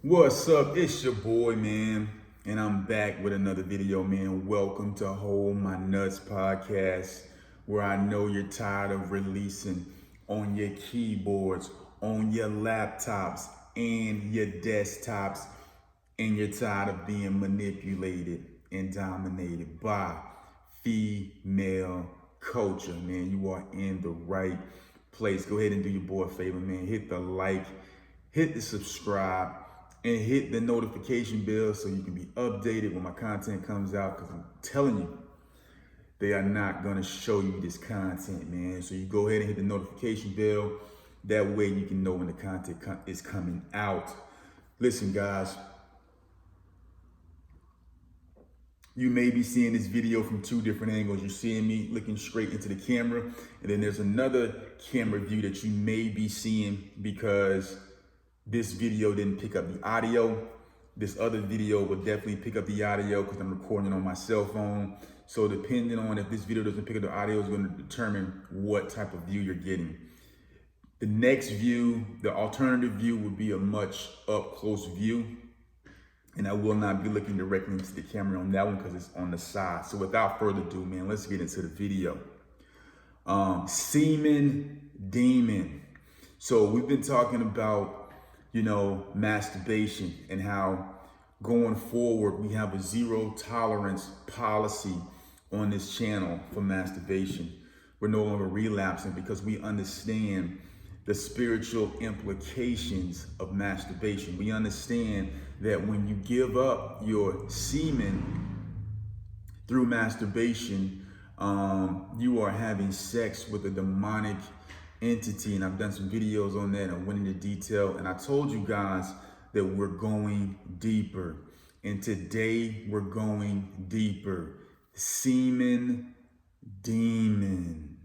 What's up? It's your boy, man, and I'm back with another video, man. Welcome to Hold My Nuts podcast, where I know you're tired of releasing on your keyboards, on your laptops, and your desktops, and you're tired of being manipulated and dominated by female culture, man. You are in the right place. Go ahead and do your boy a favor, man. Hit the like, hit the subscribe, and hit the notification bell so you can be updated when my content comes out, because I'm telling you, they are not going to show you this content, man. So you go ahead and hit the notification bell. That way you can know when the content is coming out. Listen, guys, you may be seeing this video from two different angles. You're seeing me looking straight into the camera, and then there's another camera view that you may be seeing because this video didn't pick up the audio. This other video will definitely pick up the audio because I'm recording it on my cell phone. So depending on if this video doesn't pick up the audio is going to determine what type of view you're getting. The next view, the alternative view, would be a much up close view. And I will not be looking directly into the camera on that one because it's on the side. So without further ado, man, let's get into the video. Semen Demon. So we've been talking about, masturbation, and how going forward we have a zero tolerance policy on this channel for masturbation. We're no longer relapsing because we understand the spiritual implications of masturbation. We understand that when you give up your semen through masturbation, you are having sex with a demonic entity, and I've done some videos on that and went into detail, and I told you guys that we're going deeper, and today we're going deeper. Semen Demon.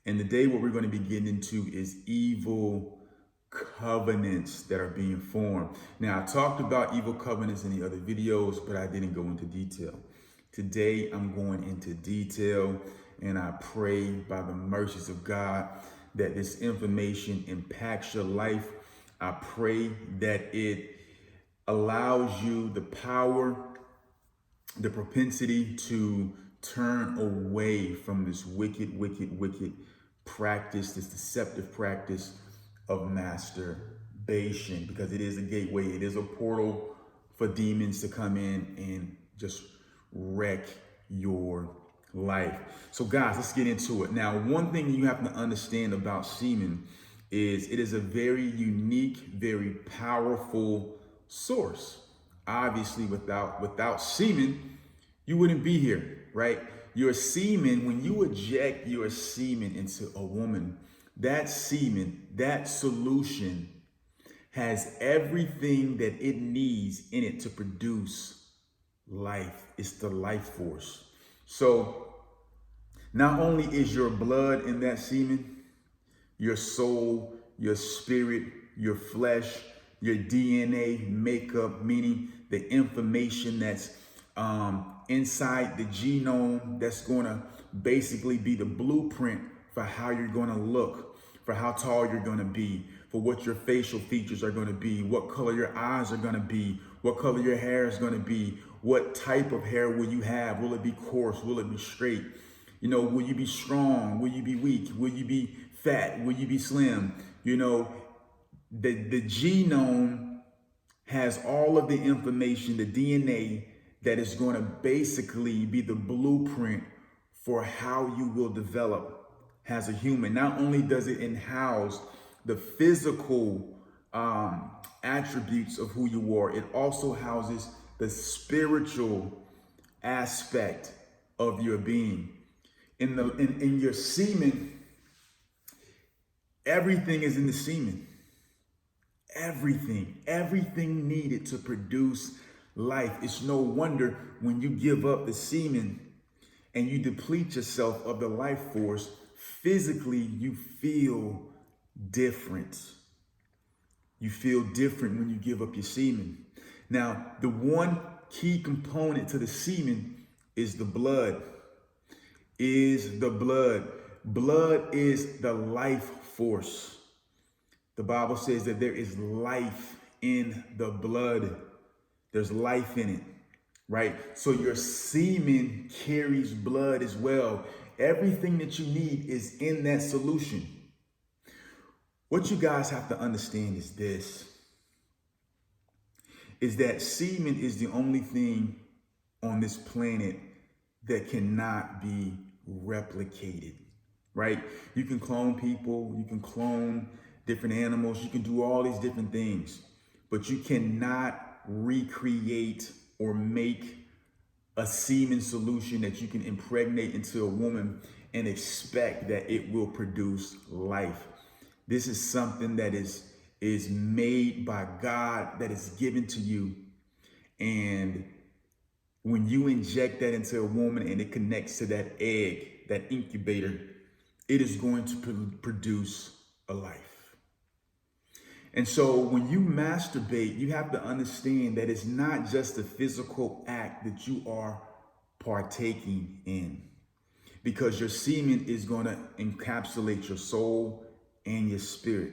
And today what we're going to be getting into is evil covenants that are being formed. Now, I talked about evil covenants in the other videos, but I didn't go into detail. Today I'm going into detail, and I pray by the mercies of God that this information impacts your life. I pray that it allows you the power, the propensity to turn away from this wicked practice, this deceptive practice of masturbation, because it is a gateway, it is a portal for demons to come in and just wreck your life. So guys, let's get into it. Now, one thing you have to understand about semen is it is a very unique, very powerful source. Obviously, without semen, you wouldn't be here, right? Your semen, when you eject your semen into a woman, that semen, that solution has everything that it needs in it to produce life. It's the life force. So not only is your blood in that semen, your soul, your spirit, your flesh, your DNA makeup, meaning the information that's inside the genome, that's going to basically be the blueprint for how you're going to look, for how tall you're going to be, for what your facial features are going to be, what color your eyes are going to be, what color your hair is going to be, what type of hair will you have? Will it be coarse? Will it be straight? Will you be strong? Will you be weak? Will you be fat? Will you be slim? The genome has all of the information, the DNA, that is going to basically be the blueprint for how you will develop as a human. Not only does it house the physical attributes of who you are, it also houses the spiritual aspect of your being. In your semen, everything is in the semen. Everything needed to produce life. It's no wonder when you give up the semen and you deplete yourself of the life force, physically you feel different. You feel different when you give up your semen. Now, the one key component to the semen is the blood. Blood is the life force. The Bible says that there is life in the blood. There's life in it, right? So your semen carries blood as well. Everything that you need is in that solution. What you guys have to understand is this, is that semen is the only thing on this planet that cannot be replicated, right? You can clone people, you can clone different animals, you can do all these different things, but you cannot recreate or make a semen solution that you can impregnate into a woman and expect that it will produce life. This is something that is made by God, that is given to you. And when you inject that into a woman and it connects to that egg, that incubator, it is going to produce a life. And so when you masturbate, you have to understand that it's not just a physical act that you are partaking in, because your semen is going to encapsulate your soul and your spirit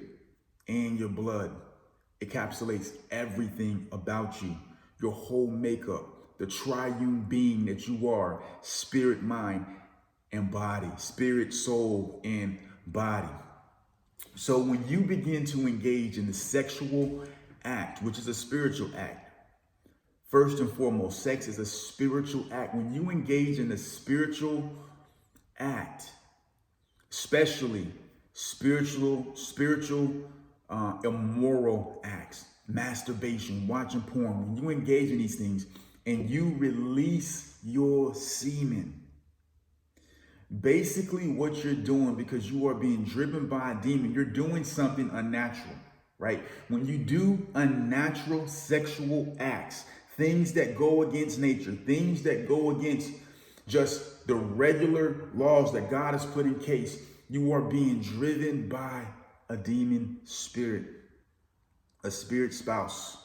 and your blood. It encapsulates everything about you, your whole makeup, the triune being that you are, spirit, mind, and body, spirit, soul, and body. So when you begin to engage in the sexual act, which is a spiritual act, first and foremost, sex is a spiritual act. When you engage in the spiritual act, especially spiritual, immoral acts, masturbation, watching porn, when you engage in these things and you release your semen, basically what you're doing, because you are being driven by a demon, you're doing something unnatural, right? When you do unnatural sexual acts, things that go against nature, things that go against just the regular laws that God has put in place, you are being driven by a demon spirit, a spirit spouse,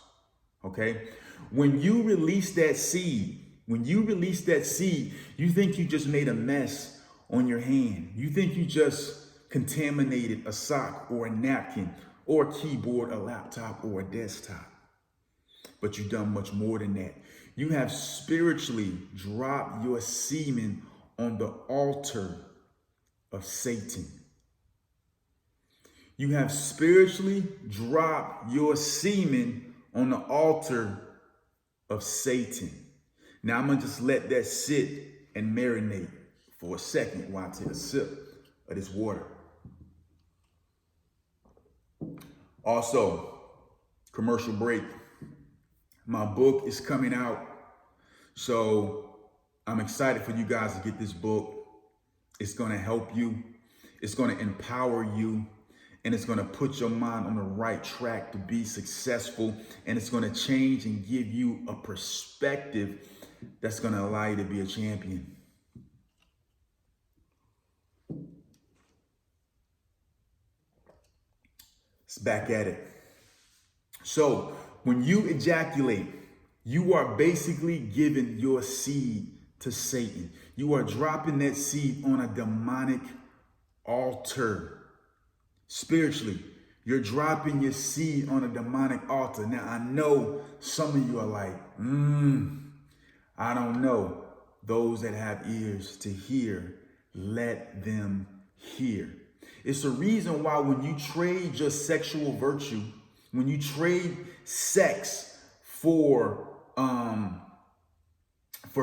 okay? When you release that seed, you think you just made a mess on your hand. You think you just contaminated a sock or a napkin or a keyboard, a laptop, or a desktop. But you've done much more than that. You have spiritually dropped your semen on the altar of Satan. You have spiritually dropped your semen on the altar of Satan. Now I'm going to just let that sit and marinate for a second while I take a sip of this water. Also, commercial break. My book is coming out, so I'm excited for you guys to get this book. It's going to help you. It's going to empower you. And it's going to put your mind on the right track to be successful. And it's going to change and give you a perspective that's going to allow you to be a champion. It's back at it. So when you ejaculate, you are basically giving your seed to Satan. You are dropping that seed on a demonic altar. Spiritually, you're dropping your seed on a demonic altar. Now, I know some of you are like, I don't know. Those that have ears to hear, let them hear. It's the reason why when you trade your sexual virtue, when you trade sex for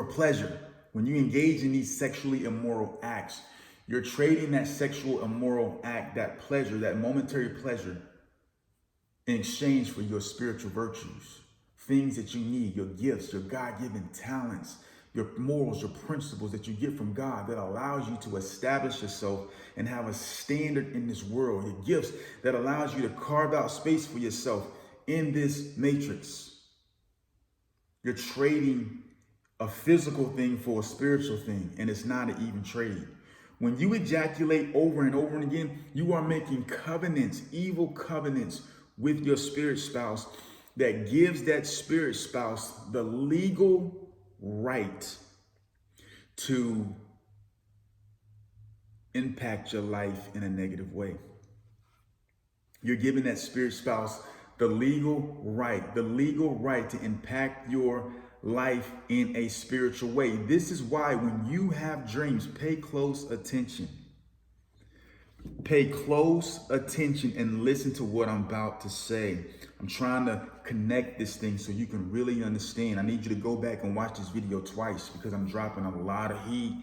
pleasure, when you engage in these sexually immoral acts, you're trading that sexual immoral act, that pleasure, that momentary pleasure, in exchange for your spiritual virtues, things that you need, your gifts, your God-given talents, your morals, your principles that you get from God that allows you to establish yourself and have a standard in this world, your gifts that allows you to carve out space for yourself in this matrix. You're trading a physical thing for a spiritual thing, and it's not an even trade. When you ejaculate over and over and again, you are making covenants, evil covenants with your spirit spouse that gives that spirit spouse the legal right to impact your life in a negative way. You're giving that spirit spouse the legal right to impact your life in a spiritual way. This is why when you have dreams, pay close attention. Pay close attention and listen to what I'm about to say. I'm trying to connect this thing so you can really understand. I need you to go back and watch this video twice because I'm dropping a lot of heat.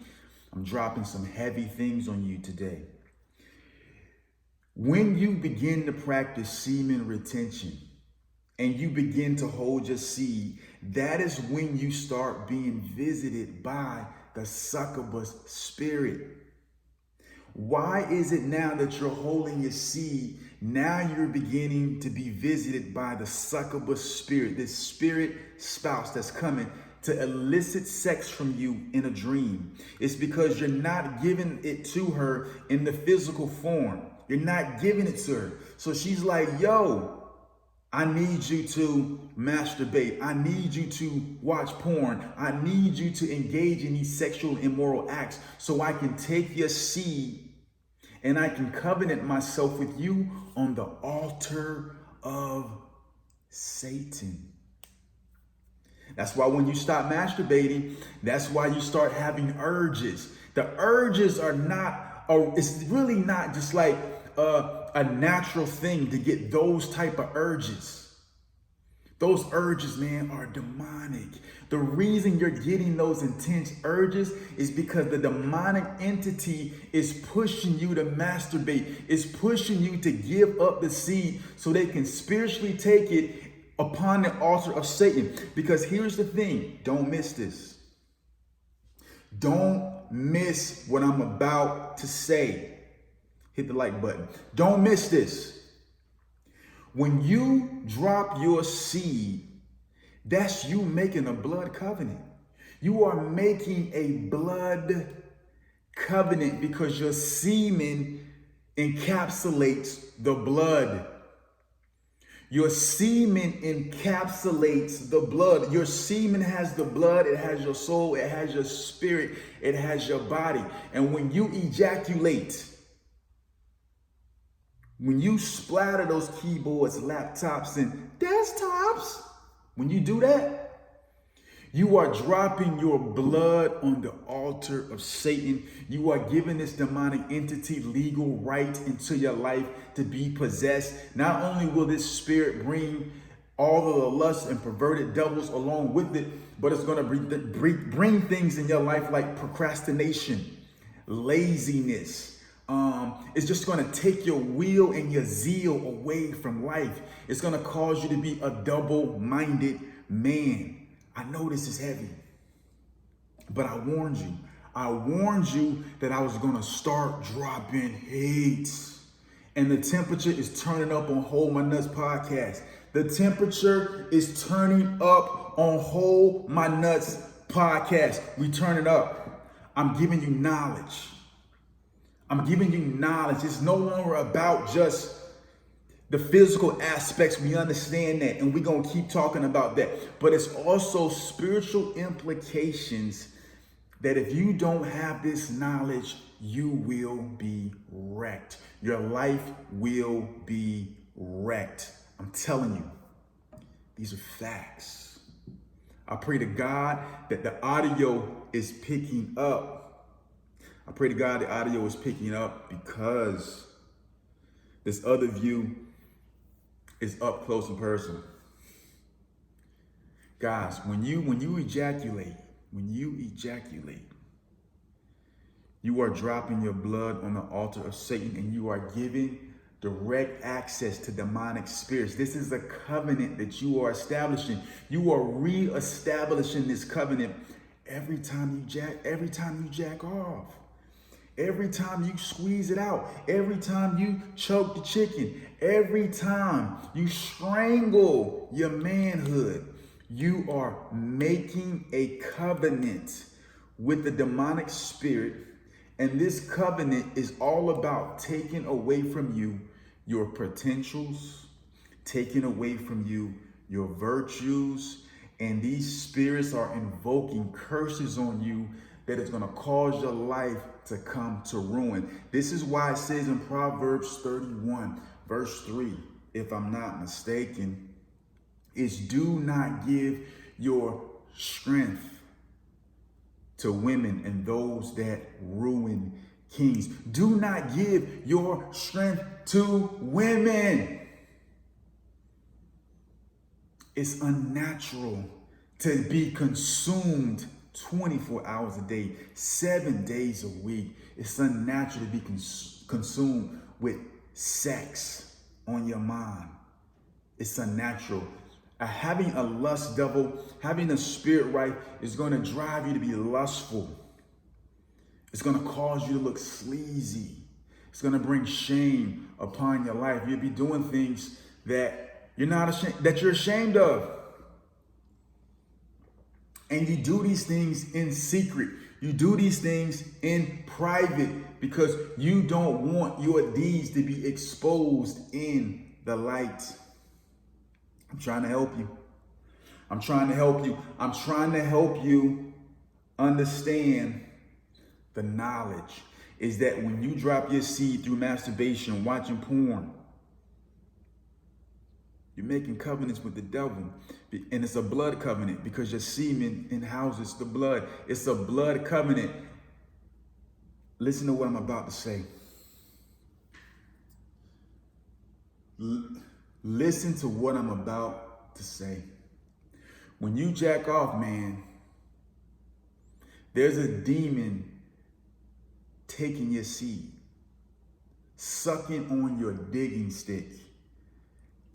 I'm dropping some heavy things on you today. When you begin to practice semen retention and you begin to hold your seed, that is when you start being visited by the succubus spirit. Why is it now that you're holding your seed, now you're beginning to be visited by the succubus spirit, this spirit spouse that's coming to elicit sex from you in a dream? It's because you're not giving it to her in the physical form. You're not giving it to her. So she's like, yo, I need you to masturbate. I need you to watch porn. I need you to engage in these sexual immoral acts so I can take your seed and I can covenant myself with you on the altar of Satan. That's why when you stop masturbating, that's why you start having urges. The urges are not, it's really not just like a natural thing to get those type of urges. Those urges, man, are demonic. The reason you're getting those intense urges is because the demonic entity is pushing you to masturbate. It's pushing you to give up the seed so they can spiritually take it upon the altar of Satan. Because here's the thing, don't miss this. Don't miss what I'm about to say. Hit the like button. Don't miss this. When you drop your seed, that's you making a blood covenant. You are making a blood covenant because your semen encapsulates the blood. Your semen encapsulates the blood. Your semen has the blood, it has your soul, it has your spirit, it has your body. And when you ejaculate, when you splatter those keyboards, laptops, and desktops, when you do that, you are dropping your blood on the altar of Satan. You are giving this demonic entity legal right into your life to be possessed. Not only will this spirit bring all of the lust and perverted devils along with it, but it's going to bring things in your life like procrastination, laziness. It's just going to take your will and your zeal away from life. It's going to cause you to be a double-minded man. I know this is heavy, but I warned you. I warned you that I was going to start dropping hate. And the temperature is turning up on Hold My Nuts podcast. The temperature is turning up on Hold My Nuts podcast. We turn it up. I'm giving you knowledge. I'm giving you knowledge. It's no longer about just the physical aspects. We understand that, and we're going to keep talking about that. But it's also spiritual implications that if you don't have this knowledge, you will be wrecked. Your life will be wrecked. I'm telling you, these are facts. I pray to God that the audio is picking up. I pray to God the audio is picking up because this other view is up close and personal. Guys, when you ejaculate, you are dropping your blood on the altar of Satan and you are giving direct access to demonic spirits. This is a covenant that you are establishing. You are re-establishing this covenant every time you jack off. Every time you squeeze it out, every time you choke the chicken, every time you strangle your manhood, you are making a covenant with the demonic spirit. And this covenant is all about taking away from you your potentials, taking away from you your virtues. And these spirits are invoking curses on you that is going to cause your life to come to ruin. This is why it says in Proverbs 31, verse 3, if I'm not mistaken, is do not give your strength to women and those that ruin kings. Do not give your strength to women. It's unnatural to be consumed 24 hours a day, 7 days a week. It's unnatural to be consumed with sex on your mind. It's unnatural. Having a lust devil, having a spirit right is going to drive you to be lustful. It's going to cause you to look sleazy. It's going to bring shame upon your life. You'll be doing things that you're ashamed of. And you do these things in secret. You do these things in private because you don't want your deeds to be exposed in the light. I'm trying to help you. I'm trying to help you. I'm trying to help you understand the knowledge is that when you drop your seed through masturbation, watching porn, you're making covenants with the devil. And it's a blood covenant because your semen inhouses the blood. It's a blood covenant. Listen to what I'm about to say. Listen to what I'm about to say. When you jack off, man, there's a demon taking your seed, sucking on your digging stick,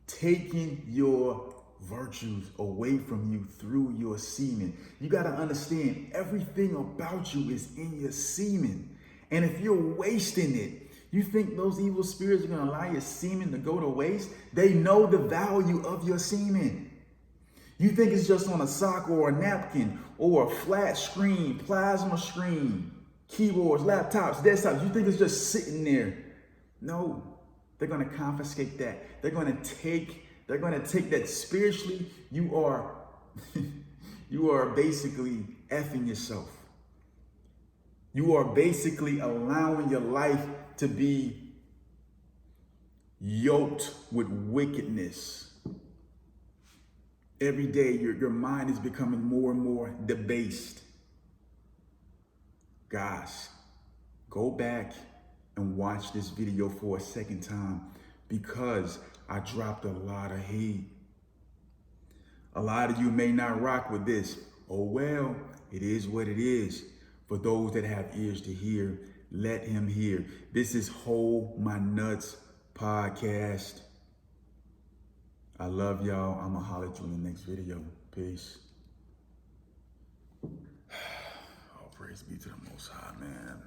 taking your virtues away from you through your semen. You got to understand, everything about you is in your semen. And if you're wasting it, you think those evil spirits are going to allow your semen to go to waste? They know the value of your semen. You think it's just on a sock or a napkin or a flat screen, plasma screen, keyboards, laptops, desktops. You think it's just sitting there. No, they're going to confiscate that. They're going to take that spiritually. You are basically effing yourself. You are basically allowing your life to be yoked with wickedness. Every day, your mind is becoming more and more debased. Guys, go back and watch this video for a second time because I dropped a lot of hate. A lot of you may not rock with this. Oh, well, it is what it is. For those that have ears to hear, let him hear. This is Hold My Nuts podcast. I love y'all. I'm going to holler at you in the next video. Peace. Oh, praise be to the Most High, man.